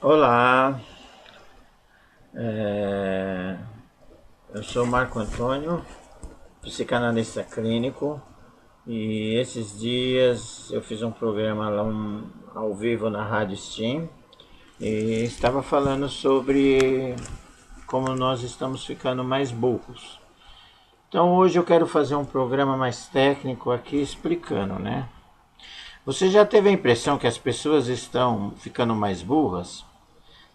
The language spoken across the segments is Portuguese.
Olá, é, eu sou Marco Antônio, psicanalista clínico, e esses dias eu fiz um programa lá ao vivo na Rádio Steam e estava falando sobre como nós estamos ficando mais burros. Então hoje eu quero fazer um programa mais técnico aqui explicando, né? Você já teve a impressão que as pessoas estão ficando mais burras?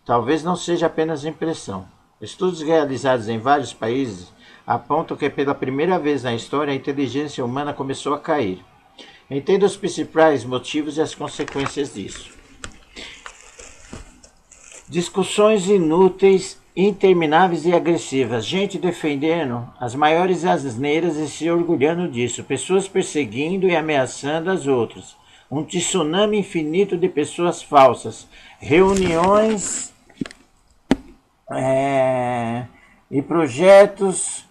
Talvez não seja apenas impressão. Estudos realizados em vários países apontam que pela primeira vez na história a inteligência humana começou a cair. Entenda os principais motivos e as consequências disso. Discussões inúteis, intermináveis e agressivas. Gente defendendo as maiores asneiras e se orgulhando disso. Pessoas perseguindo e ameaçando as outras. Um tsunami infinito de pessoas falsas. Reuniões e projetos,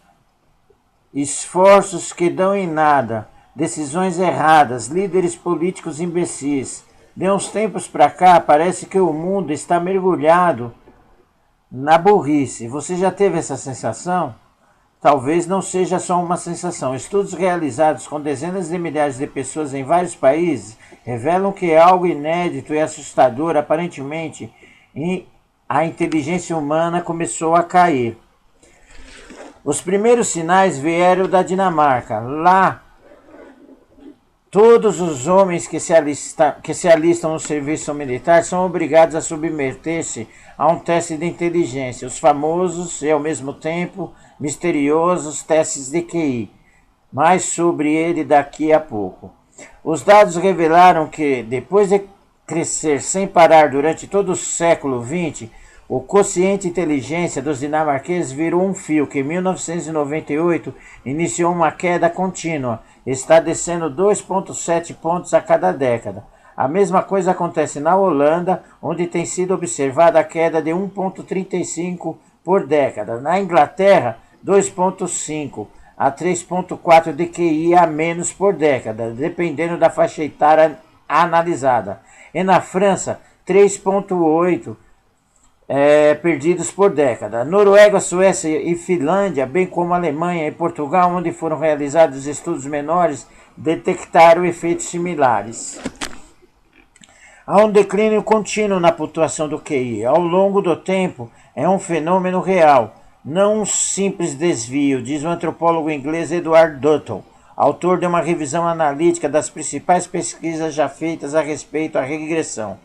esforços que dão em nada, decisões erradas, líderes políticos imbecis. De uns tempos para cá, parece que o mundo está mergulhado na burrice. Você já teve essa sensação? Talvez não seja só uma sensação. Estudos realizados com dezenas de milhares de pessoas em vários países revelam que é algo inédito e assustador, aparentemente, a inteligência humana começou a cair. Os primeiros sinais vieram da Dinamarca. Lá, todos os homens que se alistam no serviço militar são obrigados a submeter-se a um teste de inteligência, os famosos e, ao mesmo tempo, misteriosos testes de QI. Mais sobre ele daqui a pouco. Os dados revelaram que, depois de crescer sem parar durante todo o século XX, o quociente de inteligência dos dinamarqueses virou um fio que, em 1998, iniciou uma queda contínua. Está descendo 2,7 pontos a cada década. A mesma coisa acontece na Holanda, onde tem sido observada a queda de 1,35 por década. Na Inglaterra, 2,5 a 3,4 de QI a menos por década, dependendo da faixa etária analisada. E na França, 3,8 perdidos por década. Noruega, Suécia e Finlândia, bem como Alemanha e Portugal, onde foram realizados estudos menores, detectaram efeitos similares. Há um declínio contínuo na pontuação do QI. Ao longo do tempo, é um fenômeno real, não um simples desvio, diz o antropólogo inglês Edward Dutton, autor de uma revisão analítica das principais pesquisas já feitas a respeito da regressão.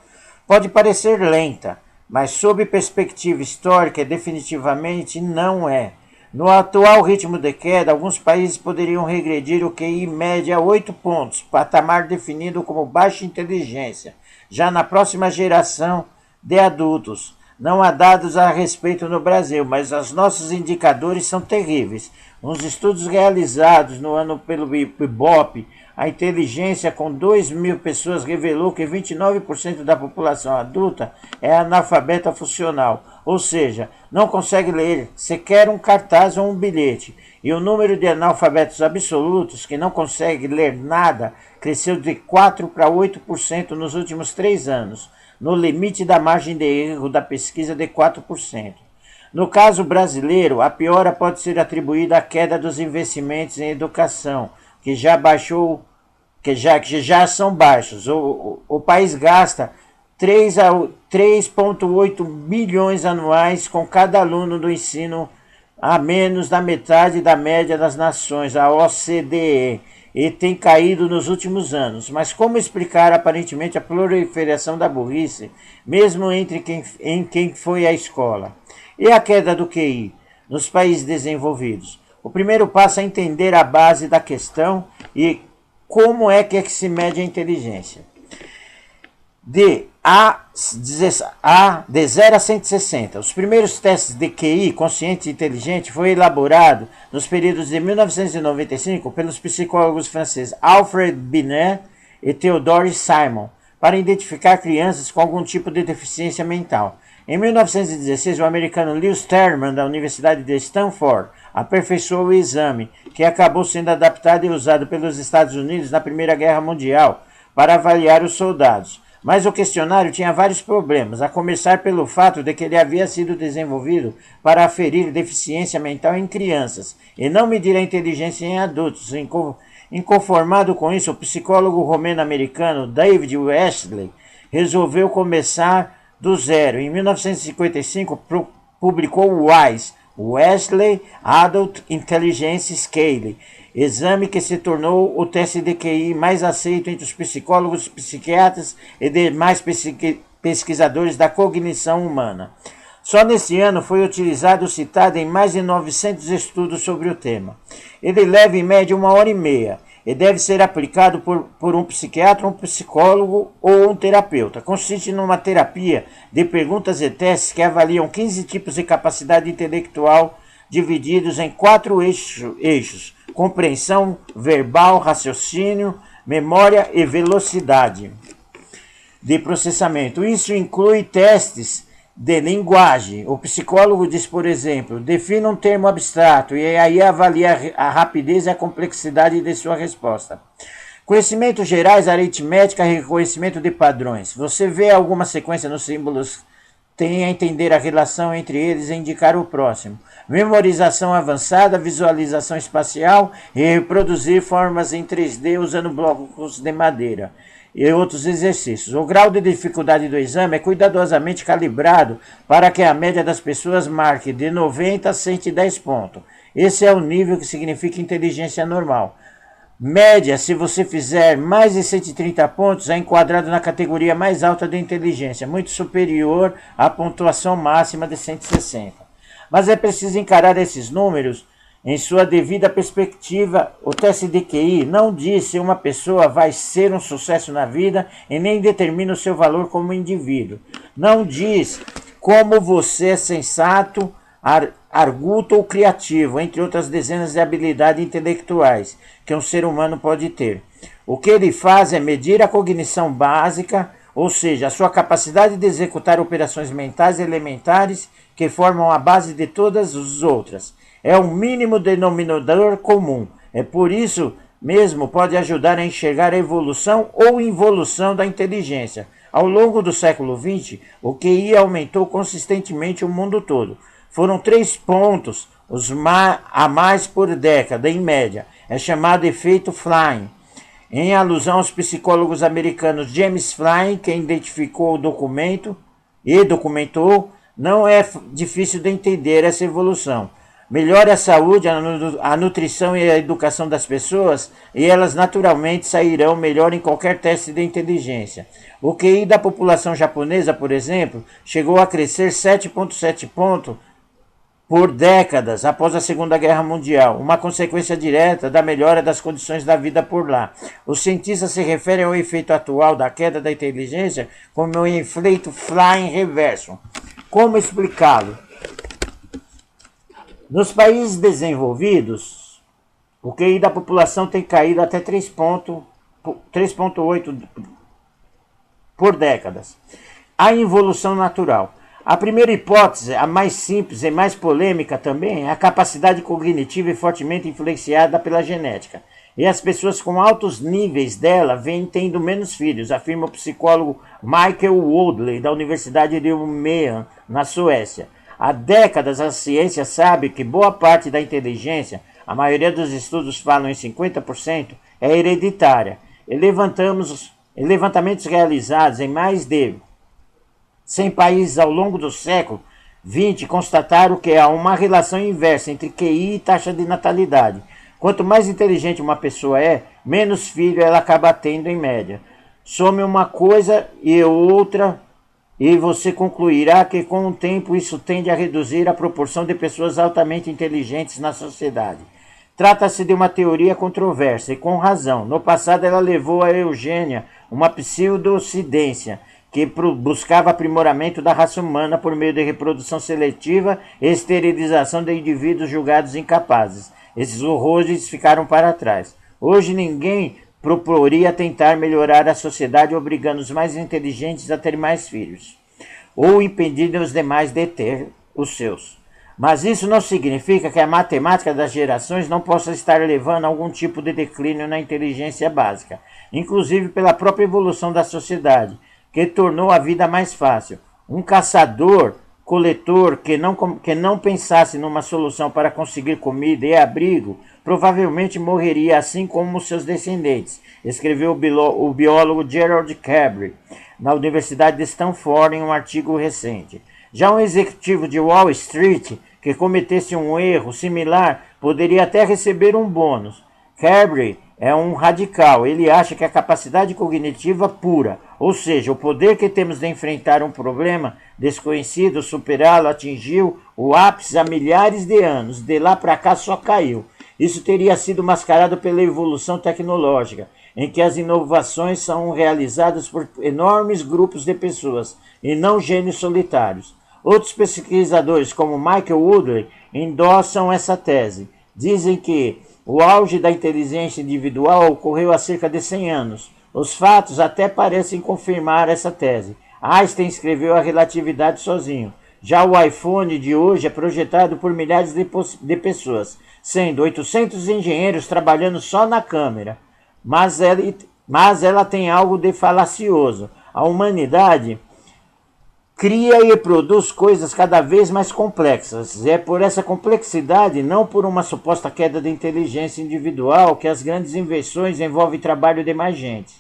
Pode parecer lenta, mas sob perspectiva histórica, definitivamente não é. No atual ritmo de queda, alguns países poderiam regredir o QI média a 8 pontos, patamar definido como baixa inteligência, já na próxima geração de adultos. Não há dados a respeito no Brasil, mas os nossos indicadores são terríveis. Uns estudos realizados no ano pelo IBOP, a inteligência com 2.000 pessoas revelou que 29% da população adulta é analfabeta funcional, ou seja, não consegue ler sequer um cartaz ou um bilhete. E o número de analfabetos absolutos, que não conseguem ler nada, cresceu de 4% para 8% nos últimos 3 anos, no limite da margem de erro da pesquisa de 4%. No caso brasileiro, a piora pode ser atribuída à queda dos investimentos em educação, que já são baixos. O país gasta 3,8 bilhões anuais com cada aluno do ensino, a menos da metade da média das nações, a OCDE, e tem caído nos últimos anos. Mas como explicar aparentemente a proliferação da burrice, mesmo em quem foi à escola? E a queda do QI nos países desenvolvidos? O primeiro passo é entender a base da questão e como é que se mede a inteligência. De 0 a 160. Os primeiros testes de QI, consciente e inteligente, foi elaborado nos períodos de 1995 pelos psicólogos franceses Alfred Binet e Theodore Simon, para identificar crianças com algum tipo de deficiência mental. Em 1916, o americano Lewis Terman, da Universidade de Stanford, aperfeiçoou o exame, que acabou sendo adaptado e usado pelos Estados Unidos na Primeira Guerra Mundial para avaliar os soldados. Mas o questionário tinha vários problemas, a começar pelo fato de que ele havia sido desenvolvido para aferir deficiência mental em crianças e não medir a inteligência em adultos. Inconformado com isso, o psicólogo romeno-americano David Wesley resolveu começar do zero. Em 1955, publicou o WISE, Wesley Adult Intelligence Scale, exame que se tornou o teste de QI mais aceito entre os psicólogos, psiquiatras e demais pesquisadores da cognição humana. Só nesse ano foi utilizado e citado em mais de 900 estudos sobre o tema. Ele leva em média 1h30 e deve ser aplicado por um psiquiatra, um psicólogo ou um terapeuta. Consiste numa terapia de perguntas e testes que avaliam 15 tipos de capacidade intelectual divididos em 4 eixos: compreensão verbal, raciocínio, memória e velocidade de processamento. Isso inclui testes de linguagem. O psicólogo diz, por exemplo, defina um termo abstrato e aí avalia a rapidez e a complexidade de sua resposta. Conhecimentos gerais, aritmética, reconhecimento de padrões. Você vê alguma sequência nos símbolos, tem a entender a relação entre eles e indicar o próximo. Memorização avançada, visualização espacial e reproduzir formas em 3D usando blocos de madeira e outros exercícios. O grau de dificuldade do exame é cuidadosamente calibrado para que a média das pessoas marque de 90 a 110 pontos. Esse é o nível que significa inteligência normal. Média, se você fizer mais de 130 pontos, é enquadrado na categoria mais alta de inteligência, muito superior à pontuação máxima de 160. Mas é preciso encarar esses números em sua devida perspectiva. O teste de QI não diz se uma pessoa vai ser um sucesso na vida e nem determina o seu valor como indivíduo. Não diz como você é sensato, arguto ou criativo, entre outras dezenas de habilidades intelectuais que um ser humano pode ter. O que ele faz é medir a cognição básica, ou seja, a sua capacidade de executar operações mentais elementares que formam a base de todas as outras. É o mínimo denominador comum. É por isso mesmo pode ajudar a enxergar a evolução ou involução da inteligência. Ao longo do século XX, o QI aumentou consistentemente o mundo todo. Foram 3 pontos a mais por década, em média. É chamado efeito Flynn, em alusão aos psicólogos americanos James Flynn, que identificou o documento e documentou. Não é difícil de entender essa evolução. Melhore a saúde, a nutrição e a educação das pessoas e elas naturalmente sairão melhor em qualquer teste de inteligência. O QI da população japonesa, por exemplo, chegou a crescer 7,7 pontos por décadas após a Segunda Guerra Mundial, uma consequência direta da melhora das condições da vida por lá. Os cientistas se referem ao efeito atual da queda da inteligência como o efeito Flynn reverso. Como explicá-lo? Nos países desenvolvidos, o QI da população tem caído até 3,8 por décadas. A involução natural. A primeira hipótese, a mais simples e mais polêmica também, é a capacidade cognitiva e fortemente influenciada pela genética. E as pessoas com altos níveis dela vêm tendo menos filhos, afirma o psicólogo Michael Woodley, da Universidade de Umeå, na Suécia. Há décadas a ciência sabe que boa parte da inteligência, a maioria dos estudos falam em 50%, é hereditária. E levantamentos realizados em mais de 100 países ao longo do século XX constataram que há uma relação inversa entre QI e taxa de natalidade. Quanto mais inteligente uma pessoa é, menos filho ela acaba tendo em média. Some uma coisa e outra e você concluirá que com o tempo isso tende a reduzir a proporção de pessoas altamente inteligentes na sociedade. Trata-se de uma teoria controversa e com razão. No passado ela levou a eugênia, uma pseudocidência, que buscava aprimoramento da raça humana por meio de reprodução seletiva e esterilização de indivíduos julgados incapazes. Esses horrores ficaram para trás. Hoje ninguém proporia tentar melhorar a sociedade obrigando os mais inteligentes a ter mais filhos, ou impedindo os demais de ter os seus. Mas isso não significa que a matemática das gerações não possa estar levando a algum tipo de declínio na inteligência básica, inclusive pela própria evolução da sociedade. que tornou a vida mais fácil. Um caçador-coletor que não pensasse numa solução para conseguir comida e abrigo, provavelmente morreria assim como seus descendentes, escreveu o biólogo Gerald Cabry na Universidade de Stanford em um artigo recente. Já um executivo de Wall Street que cometesse um erro similar poderia até receber um bônus. Cabry é um radical. Ele acha que a capacidade cognitiva pura, ou seja, o poder que temos de enfrentar um problema desconhecido, superá-lo, atingiu o ápice há milhares de anos. De lá para cá só caiu. Isso teria sido mascarado pela evolução tecnológica, em que as inovações são realizadas por enormes grupos de pessoas e não gênios solitários. Outros pesquisadores, como Michael Woodley, endossam essa tese. Dizem que o auge da inteligência individual ocorreu há cerca de 100 anos. Os fatos até parecem confirmar essa tese. Einstein escreveu a relatividade sozinho. Já o iPhone de hoje é projetado por milhares de pessoas, sendo 800 engenheiros trabalhando só na câmera. Mas ela tem algo de falacioso. A humanidade cria e produz coisas cada vez mais complexas. É por essa complexidade, não por uma suposta queda de inteligência individual, que as grandes invenções envolvem trabalho de mais gente.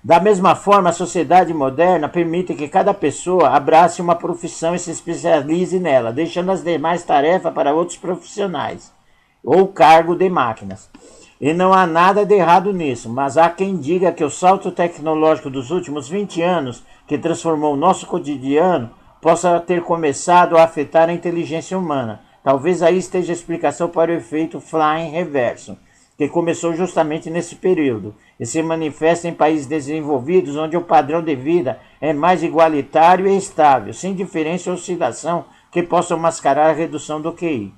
Da mesma forma, a sociedade moderna permite que cada pessoa abrace uma profissão e se especialize nela, deixando as demais tarefas para outros profissionais ou cargo de máquinas. E não há nada de errado nisso, mas há quem diga que o salto tecnológico dos últimos 20 anos, que transformou o nosso cotidiano, possa ter começado a afetar a inteligência humana. Talvez aí esteja a explicação para o efeito flying reverso, que começou justamente nesse período e se manifesta em países desenvolvidos onde o padrão de vida é mais igualitário e estável, sem diferença ou oscilação que possam mascarar a redução do QI.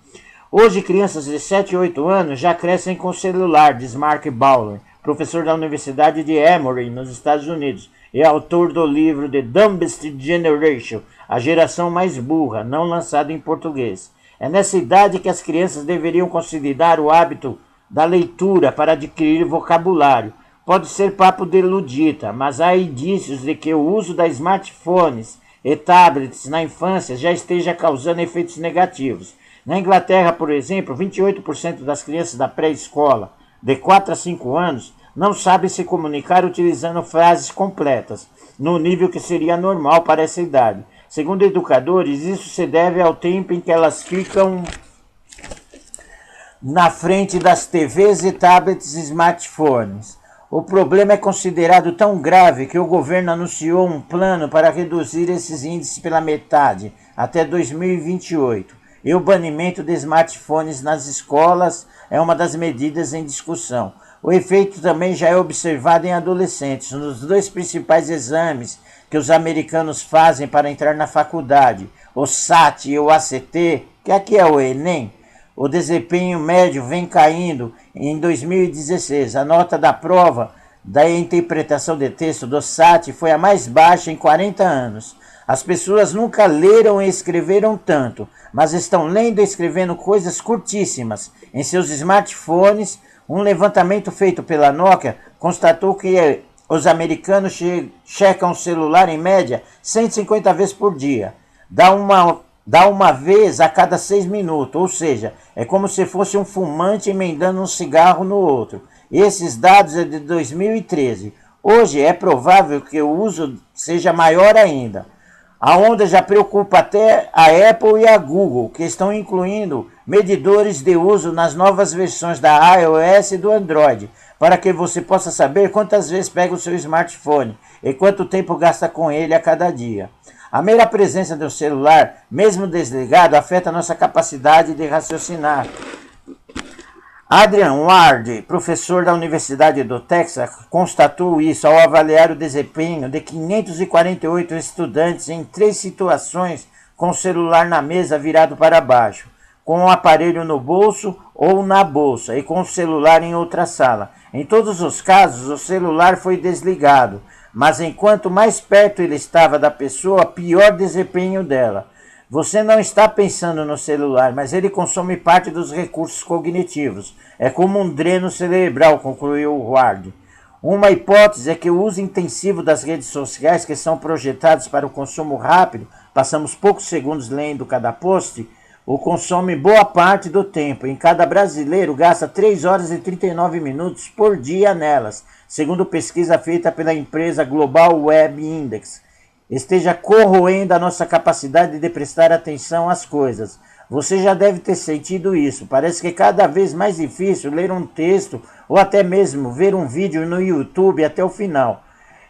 Hoje, crianças de 7 e 8 anos já crescem com celular, diz Mark Bowler, professor da Universidade de Emory, nos Estados Unidos, e autor do livro The Dumbest Generation, a geração mais burra, não lançado em português. É nessa idade que as crianças deveriam consolidar o hábito da leitura para adquirir vocabulário. Pode ser papo de erudita, mas há indícios de que o uso de smartphones e tablets na infância já esteja causando efeitos negativos. Na Inglaterra, por exemplo, 28% das crianças da pré-escola, de 4 a 5 anos, não sabem se comunicar utilizando frases completas, no nível que seria normal para essa idade. Segundo educadores, isso se deve ao tempo em que elas ficam na frente das TVs e tablets e smartphones. O problema é considerado tão grave que o governo anunciou um plano para reduzir esses índices pela metade até 2028. E o banimento de smartphones nas escolas é uma das medidas em discussão. O efeito também já é observado em adolescentes. Nos 2 principais exames que os americanos fazem para entrar na faculdade, o SAT e o ACT, que aqui é o Enem, o desempenho médio vem caindo. Em 2016, a nota da prova da interpretação de texto do SAT foi a mais baixa em 40 anos. As pessoas nunca leram e escreveram tanto, mas estão lendo e escrevendo coisas curtíssimas em seus smartphones. Um levantamento feito pela Nokia constatou que os americanos checam o celular em média 150 vezes por dia. Dá uma vez a cada 6 minutos, ou seja, é como se fosse um fumante emendando um cigarro no outro. Esses dados é de 2013. Hoje é provável que o uso seja maior ainda. A onda já preocupa até a Apple e a Google, que estão incluindo medidores de uso nas novas versões da iOS e do Android, para que você possa saber quantas vezes pega o seu smartphone e quanto tempo gasta com ele a cada dia. A mera presença do celular, mesmo desligado, afeta a nossa capacidade de raciocinar. Adrian Ward, professor da Universidade do Texas, constatou isso ao avaliar o desempenho de 548 estudantes em 3 situações com o celular na mesa virado para baixo, com o aparelho no bolso ou na bolsa e com o celular em outra sala. Em todos os casos, o celular foi desligado, mas enquanto mais perto ele estava da pessoa, pior desempenho dela. Você não está pensando no celular, mas ele consome parte dos recursos cognitivos. É como um dreno cerebral, concluiu Ward. Uma hipótese é que o uso intensivo das redes sociais, que são projetadas para o consumo rápido, passamos poucos segundos lendo cada post, o consome boa parte do tempo. Em cada brasileiro gasta 3 horas e 39 minutos por dia nelas, segundo pesquisa feita pela empresa Global Web Index. Esteja corroendo a nossa capacidade de prestar atenção às coisas. Você já deve ter sentido isso. Parece que é cada vez mais difícil ler um texto ou até mesmo ver um vídeo no YouTube até o final.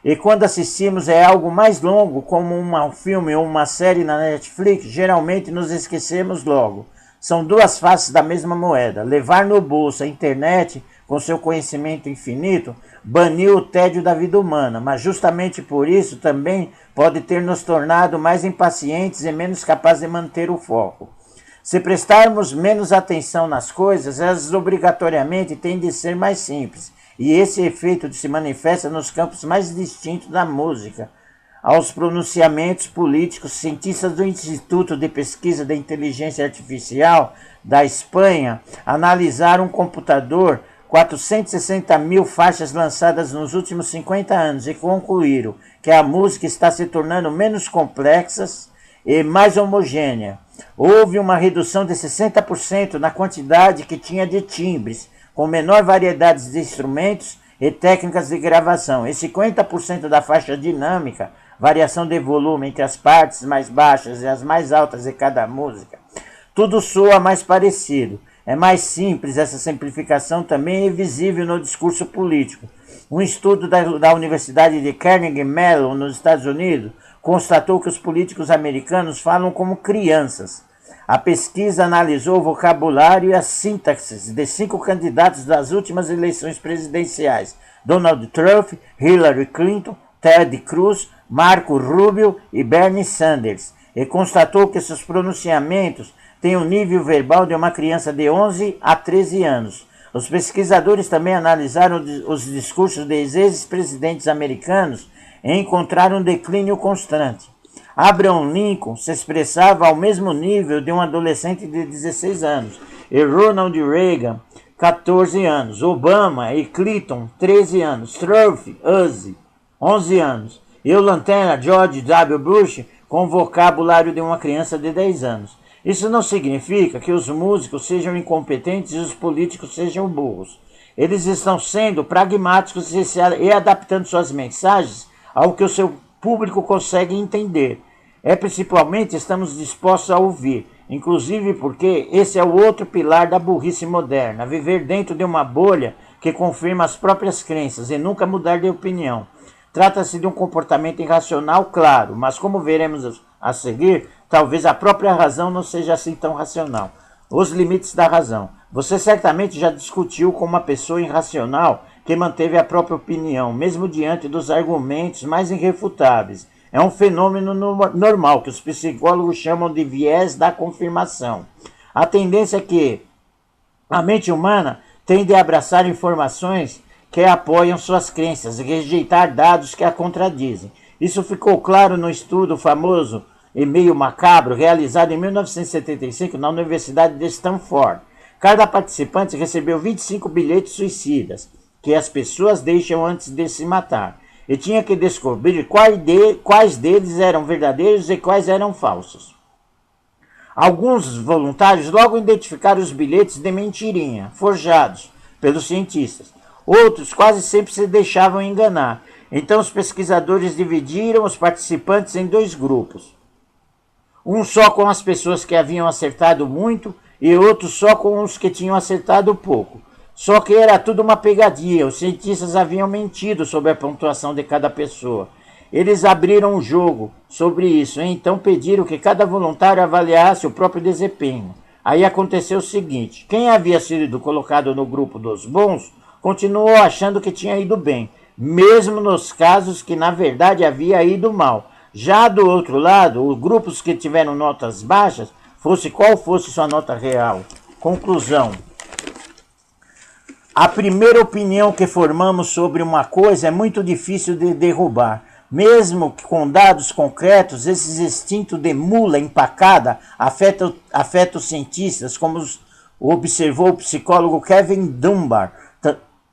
E quando assistimos é algo mais longo, como um filme ou uma série na Netflix, geralmente nos esquecemos logo. São duas faces da mesma moeda. Levar no bolso a internet, com seu conhecimento infinito, baniu o tédio da vida humana, mas justamente por isso também pode ter nos tornado mais impacientes e menos capazes de manter o foco. Se prestarmos menos atenção nas coisas, elas obrigatoriamente tendem a ser mais simples. E esse efeito se manifesta nos campos mais distintos da música. Aos pronunciamentos políticos, cientistas do Instituto de Pesquisa da Inteligência Artificial da Espanha analisaram um computador 460 mil faixas lançadas nos últimos 50 anos e concluíram que a música está se tornando menos complexa e mais homogênea. Houve uma redução de 60% na quantidade que tinha de timbres, com menor variedade de instrumentos e técnicas de gravação, e 50% da faixa dinâmica, variação de volume entre as partes mais baixas e as mais altas de cada música. Tudo soa mais parecido. É mais simples, essa simplificação também é visível no discurso político. Um estudo da Universidade de Carnegie Mellon, nos Estados Unidos, constatou que os políticos americanos falam como crianças. A pesquisa analisou o vocabulário e a sintaxe de 5 candidatos das últimas eleições presidenciais: Donald Trump, Hillary Clinton, Ted Cruz, Marco Rubio e Bernie Sanders, e constatou que seus pronunciamentos têm o nível verbal de uma criança de 11 a 13 anos. Os pesquisadores também analisaram os discursos de ex-presidentes americanos e encontraram um declínio constante. Abraham Lincoln se expressava ao mesmo nível de um adolescente de 16 anos, e Ronald Reagan, 14 anos, Obama e Clinton, 13 anos, Trump, 11 anos, e o lanterna George W. Bush com o vocabulário de uma criança de 10 anos. Isso não significa que os músicos sejam incompetentes e os políticos sejam burros. Eles estão sendo pragmáticos e adaptando suas mensagens ao que o seu público consegue entender. Principalmente estamos dispostos a ouvir, inclusive porque esse é o outro pilar da burrice moderna: viver dentro de uma bolha que confirma as próprias crenças e nunca mudar de opinião. Trata-se de um comportamento irracional, claro, mas como veremos a seguir, talvez a própria razão não seja assim tão racional. Os limites da razão. Você certamente já discutiu com uma pessoa irracional que manteve a própria opinião, mesmo diante dos argumentos mais irrefutáveis. É um fenômeno normal que os psicólogos chamam de viés da confirmação. A tendência é que a mente humana tende a abraçar informações que apoiam suas crenças e rejeitar dados que a contradizem. Isso ficou claro no estudo famoso e meio macabro realizado em 1975 na Universidade de Stanford. Cada participante recebeu 25 bilhetes suicidas que as pessoas deixam antes de se matar, e tinha que descobrir quais deles eram verdadeiros e quais eram falsos. Alguns voluntários logo identificaram os bilhetes de mentirinha, forjados pelos cientistas. Outros quase sempre se deixavam enganar. Então os pesquisadores dividiram os participantes em 2 grupos. Um só com as pessoas que haviam acertado muito e outro só com os que tinham acertado pouco. Só que era tudo uma pegadinha. Os cientistas haviam mentido sobre a pontuação de cada pessoa. Eles abriram um jogo sobre isso e então pediram que cada voluntário avaliasse o próprio desempenho. Aí aconteceu o seguinte: quem havia sido colocado no grupo dos bons continuou achando que tinha ido bem, mesmo nos casos que na verdade havia ido mal. Já do outro lado, os grupos que tiveram notas baixas, fosse qual fosse sua nota real. Conclusão: a primeira opinião que formamos sobre uma coisa é muito difícil de derrubar. Mesmo que com dados concretos, esse instinto de mula empacada afeta os cientistas, como observou o psicólogo Kevin Dunbar.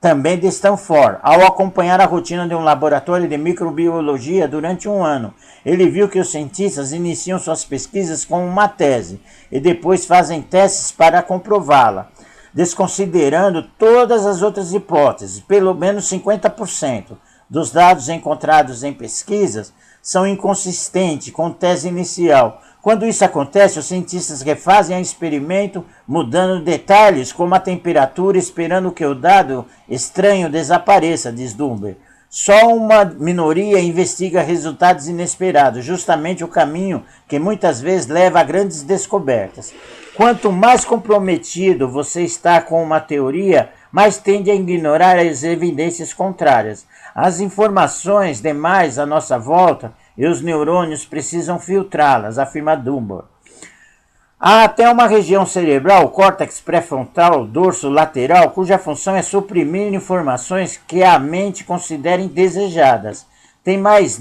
também de Stanford, ao acompanhar a rotina de um laboratório de microbiologia durante um ano. Ele viu que os cientistas iniciam suas pesquisas com uma tese e depois fazem testes para comprová-la, desconsiderando todas as outras hipóteses. Pelo menos 50% dos dados encontrados em pesquisas são inconsistentes com a tese inicial. Quando isso acontece, os cientistas refazem o experimento, mudando detalhes como a temperatura, esperando que o dado estranho desapareça, diz Dunbar. Só uma minoria investiga resultados inesperados, justamente o caminho que muitas vezes leva a grandes descobertas. Quanto mais comprometido você está com uma teoria, mais tende a ignorar as evidências contrárias. As informações demais à nossa volta e os neurônios precisam filtrá-las, afirma Dunbar. Há até uma região cerebral, o córtex pré-frontal, dorso lateral, cuja função é suprimir informações que a mente considera indesejadas. Tem mais,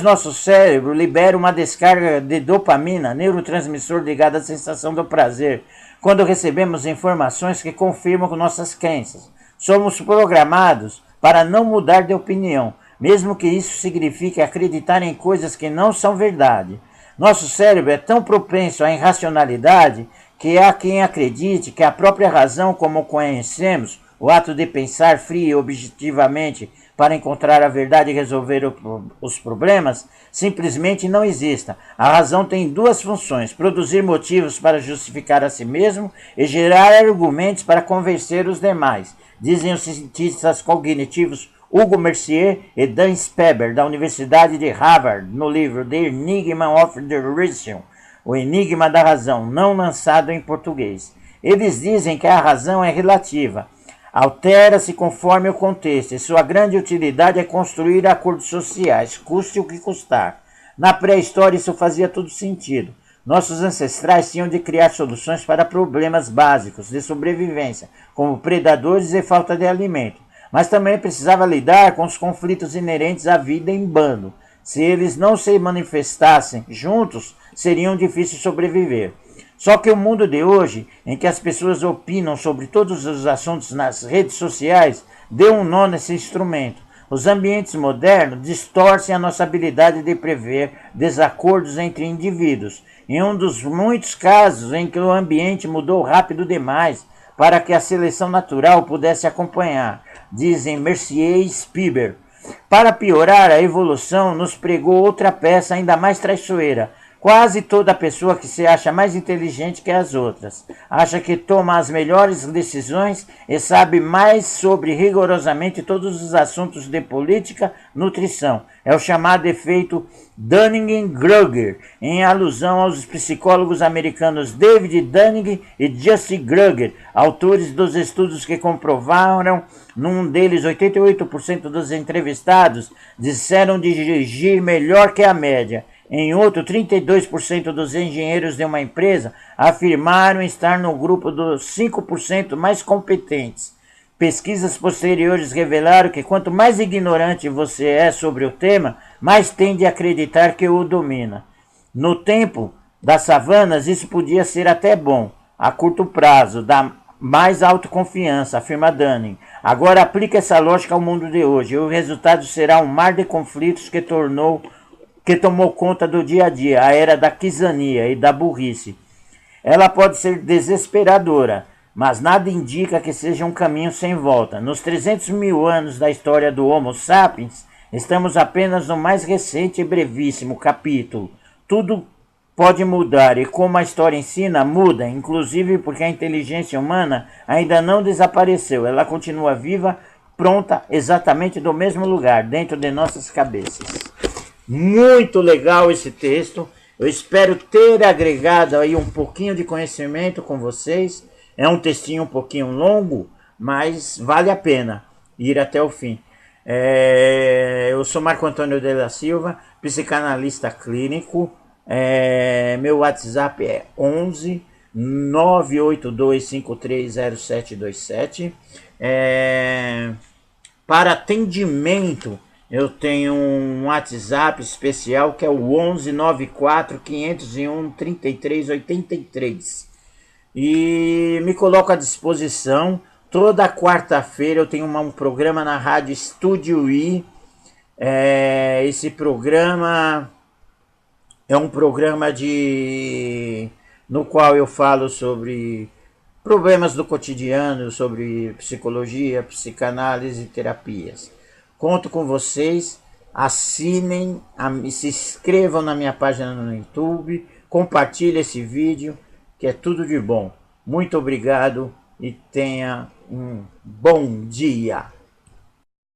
nosso cérebro libera uma descarga de dopamina, neurotransmissor ligado à sensação do prazer, quando recebemos informações que confirmam nossas crenças. Somos programados para não mudar de opinião, mesmo que isso signifique acreditar em coisas que não são verdade. Nosso cérebro é tão propenso à irracionalidade que há quem acredite que a própria razão como conhecemos, o ato de pensar frio e objetivamente para encontrar a verdade e resolver os problemas, simplesmente não exista. A razão tem duas funções: produzir motivos para justificar a si mesmo e gerar argumentos para convencer os demais, dizem os cientistas cognitivos Hugo Mercier e Dan Speber, da Universidade de Harvard, no livro The Enigma of the Reason, O Enigma da Razão, não lançado em português. Eles dizem que a razão é relativa, altera-se conforme o contexto, e sua grande utilidade é construir acordos sociais, custe o que custar. Na pré-história isso fazia todo sentido. Nossos ancestrais tinham de criar soluções para problemas básicos de sobrevivência, como predadores e falta de alimento. Mas também precisava lidar com os conflitos inerentes à vida em bando. Se eles não se manifestassem juntos, seriam difíceis sobreviver. Só que o mundo de hoje, em que as pessoas opinam sobre todos os assuntos nas redes sociais, deu um nó nesse instrumento. Os ambientes modernos distorcem a nossa habilidade de prever desacordos entre indivíduos. Em um dos muitos casos em que o ambiente mudou rápido demais para que a seleção natural pudesse acompanhar, dizem Mercier e Speber. Para piorar, a evolução nos pregou outra peça ainda mais traiçoeira. Quase toda pessoa que se acha mais inteligente que as outras, acha que toma as melhores decisões e sabe mais sobre rigorosamente todos os assuntos de política, nutrição. É o chamado efeito Dunning-Kruger, em alusão aos psicólogos americanos David Dunning e Justin Kruger, autores dos estudos que comprovaram, num deles 88% dos entrevistados disseram dirigir melhor que a média. Em outro, 32% dos engenheiros de uma empresa afirmaram estar no grupo dos 5% mais competentes. Pesquisas posteriores revelaram que quanto mais ignorante você é sobre o tema, mais tende a acreditar que o domina. No tempo das savanas, isso podia ser até bom, a curto prazo, dá mais autoconfiança, afirma Dunning. Agora aplica essa lógica ao mundo de hoje, e o resultado será um mar de conflitos que tomou conta do dia a dia, a era da quizania e da burrice. Ela pode ser desesperadora, mas nada indica que seja um caminho sem volta. Nos 300 mil anos da história do Homo sapiens, estamos apenas no mais recente e brevíssimo capítulo. Tudo pode mudar e, como a história ensina, muda, inclusive porque a inteligência humana ainda não desapareceu. Ela continua viva, pronta exatamente do mesmo lugar, dentro de nossas cabeças. Muito legal esse texto. Eu espero ter agregado aí um pouquinho de conhecimento com vocês. É um textinho um pouquinho longo, mas vale a pena ir até o fim. Eu sou Marco Antônio de la Silva, psicanalista clínico. Meu WhatsApp é 11 982530727. Para atendimento, eu tenho um WhatsApp especial que é o 11 94 501 3383. E me coloco à disposição. Toda quarta-feira eu tenho um programa na rádio Estúdio I. Esse programa é um programa no qual eu falo sobre problemas do cotidiano, sobre psicologia, psicanálise e terapias. Conto com vocês, assinem, se inscrevam na minha página no YouTube, compartilhem esse vídeo, que é tudo de bom. Muito obrigado e tenha um bom dia.